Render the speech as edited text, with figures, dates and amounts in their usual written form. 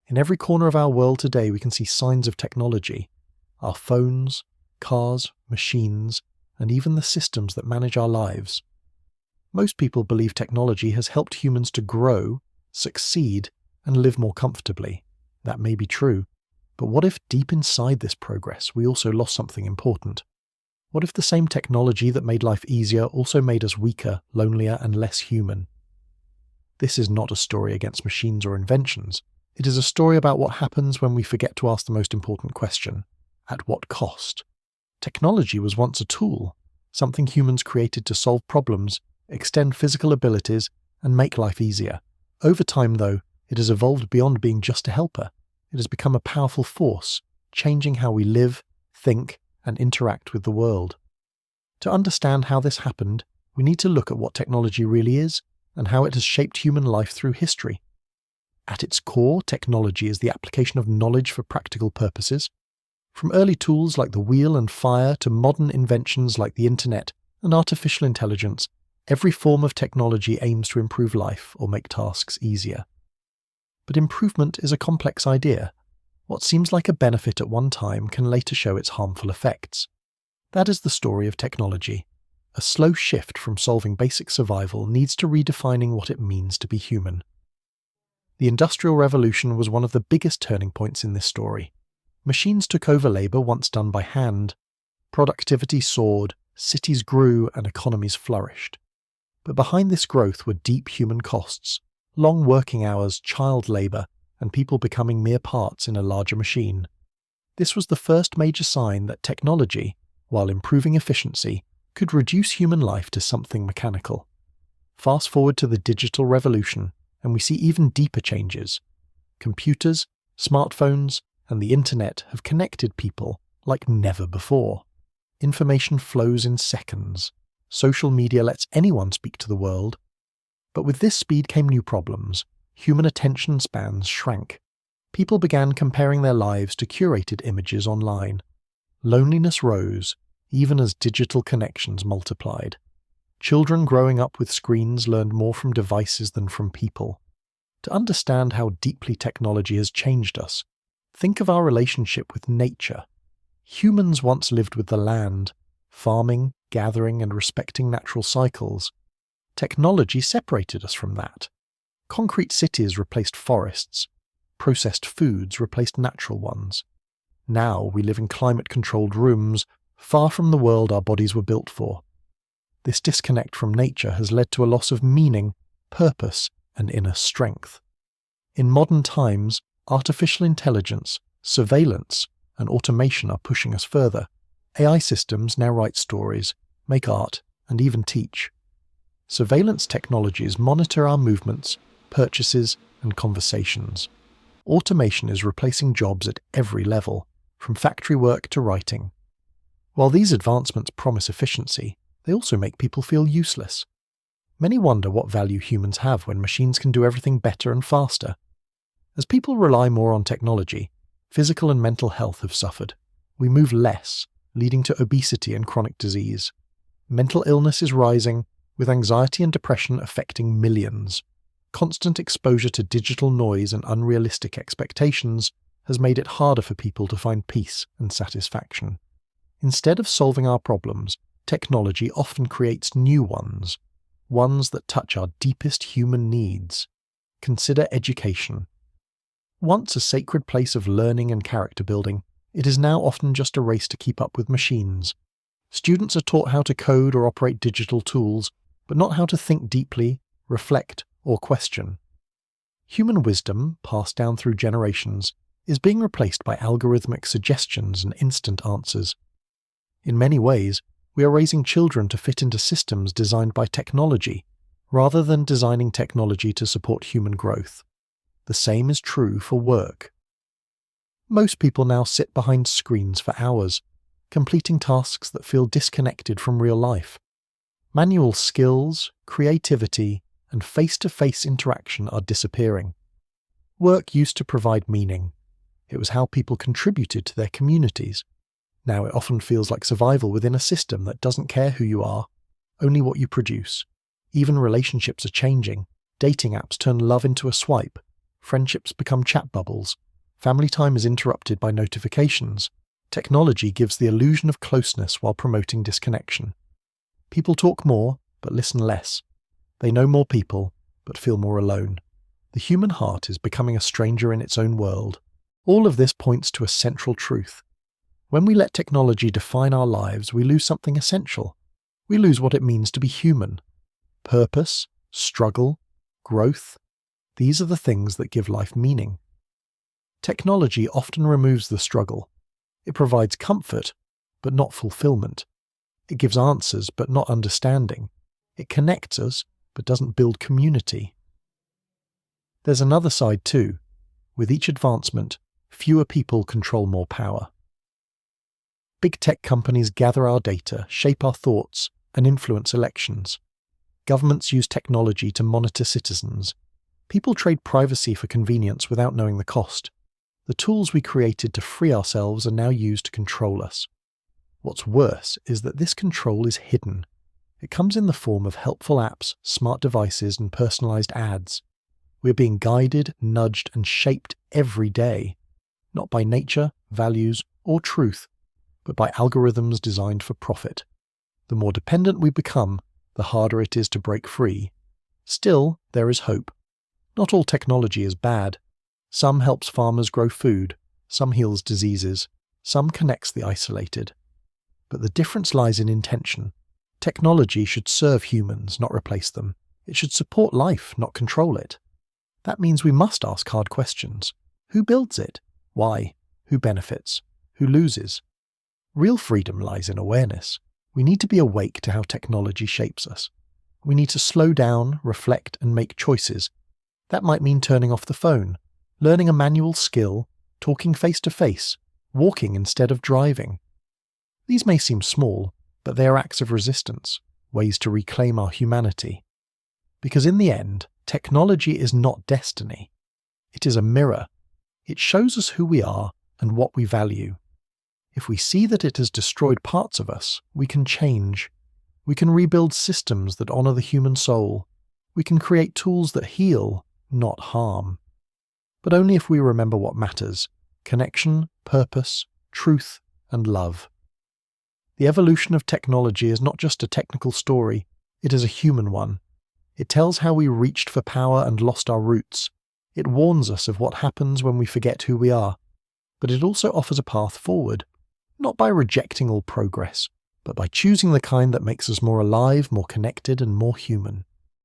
In every corner of our world today, we can see signs of technology. Our phones, cars, machines, and even the systems that manage our lives. Most people believe technology has helped humans to grow, succeed, and live more comfortably. That may be true, but what if deep inside this progress we also lost something important? What if the same technology that made life easier also made us weaker, lonelier, and less human? This is not a story against machines or inventions. It is a story about what happens when we forget to ask the most important question: at what cost? Technology was once a tool, something humans created to solve problems, extend physical abilities, and make life easier. Over time, though, it has evolved beyond being just a helper. It has become a powerful force, changing how we live, think, and interact with the world. To understand how this happened, we need to look at what technology really is and how it has shaped human life through history. At its core, technology is the application of knowledge for practical purposes. From early tools like the wheel and fire to modern inventions like the internet and artificial intelligence, every form of technology aims to improve life or make tasks easier. But improvement is a complex idea. What seems like a benefit at one time can later show its harmful effects. That is the story of technology. A slow shift from solving basic survival needs to redefining what it means to be human. The Industrial Revolution was one of the biggest turning points in this story. Machines took over labor once done by hand. Productivity soared, cities grew, and economies flourished. But behind this growth were deep human costs: long working hours, child labor, and people becoming mere parts in a larger machine. This was the first major sign that technology, while improving efficiency, could reduce human life to something mechanical. Fast forward to the digital revolution, and we see even deeper changes. Computers, smartphones, and the internet have connected people like never before. Information flows in seconds. Social media lets anyone speak to the world. But with this speed came new problems. Human attention spans shrank. People began comparing their lives to curated images online. Loneliness rose, even as digital connections multiplied. Children growing up with screens learned more from devices than from people. To understand how deeply technology has changed us, think of our relationship with nature. Humans once lived with the land, farming, gathering, and respecting natural cycles. Technology separated us from that. Concrete cities replaced forests. Processed foods replaced natural ones. Now we live in climate-controlled rooms, far from the world our bodies were built for. This disconnect from nature has led to a loss of meaning, purpose, and inner strength. In modern times, artificial intelligence, surveillance, and automation are pushing us further. AI systems now write stories, make art, and even teach. Surveillance technologies monitor our movements, purchases, and conversations. Automation is replacing jobs at every level, from factory work to writing. While these advancements promise efficiency, they also make people feel useless. Many wonder what value humans have when machines can do everything better and faster. As people rely more on technology, physical and mental health have suffered. We move less, leading to obesity and chronic disease. Mental illness is rising, with anxiety and depression affecting millions. Constant exposure to digital noise and unrealistic expectations has made it harder for people to find peace and satisfaction. Instead of solving our problems, technology often creates new ones that touch our deepest human needs. Consider education. Once a sacred place of learning and character building, it is now often just a race to keep up with machines. Students are taught how to code or operate digital tools, but not how to think deeply, reflect, or question. Human wisdom, passed down through generations, is being replaced by algorithmic suggestions and instant answers. In many ways, we are raising children to fit into systems designed by technology, rather than designing technology to support human growth. The same is true for work. Most people now sit behind screens for hours, completing tasks that feel disconnected from real life. Manual skills, creativity, and face-to-face interaction are disappearing. Work used to provide meaning. It was how people contributed to their communities. Now it often feels like survival within a system that doesn't care who you are, only what you produce. Even relationships are changing. Dating apps turn love into a swipe. Friendships become chat bubbles. Family time is interrupted by notifications. Technology gives the illusion of closeness while promoting disconnection. People talk more, but listen less. They know more people, but feel more alone. The human heart is becoming a stranger in its own world. All of this points to a central truth. When we let technology define our lives, we lose something essential. We lose what it means to be human. Purpose, struggle, growth. These are the things that give life meaning. Technology often removes the struggle. It provides comfort, but not fulfillment. It gives answers, but not understanding. It connects us, but doesn't build community. There's another side too. With each advancement, fewer people control more power. Big tech companies gather our data, shape our thoughts, and influence elections. Governments use technology to monitor citizens. People trade privacy for convenience without knowing the cost. The tools we created to free ourselves are now used to control us. What's worse is that this control is hidden. It comes in the form of helpful apps, smart devices, and personalized ads. We're being guided, nudged, and shaped every day, not by nature, values, or truth, but by algorithms designed for profit. The more dependent we become, the harder it is to break free. Still, there is hope. Not all technology is bad. Some helps farmers grow food, some heals diseases, some connects the isolated. But the difference lies in intention. Technology should serve humans, not replace them. It should support life, not control it. That means we must ask hard questions. Who builds it? Why? Who benefits? Who loses? Real freedom lies in awareness. We need to be awake to how technology shapes us. We need to slow down, reflect, and make choices. That might mean turning off the phone, learning a manual skill, talking face-to-face, walking instead of driving. These may seem small, but they are acts of resistance, ways to reclaim our humanity. Because in the end, technology is not destiny. It is a mirror. It shows us who we are and what we value. If we see that it has destroyed parts of us, we can change. We can rebuild systems that honor the human soul. We can create tools that heal, not harm. But only if we remember what matters: connection, purpose, truth, and love. The evolution of technology is not just a technical story, it is a human one. It tells how we reached for power and lost our roots. It warns us of what happens when we forget who we are. But it also offers a path forward, not by rejecting all progress, but by choosing the kind that makes us more alive, more connected, and more human.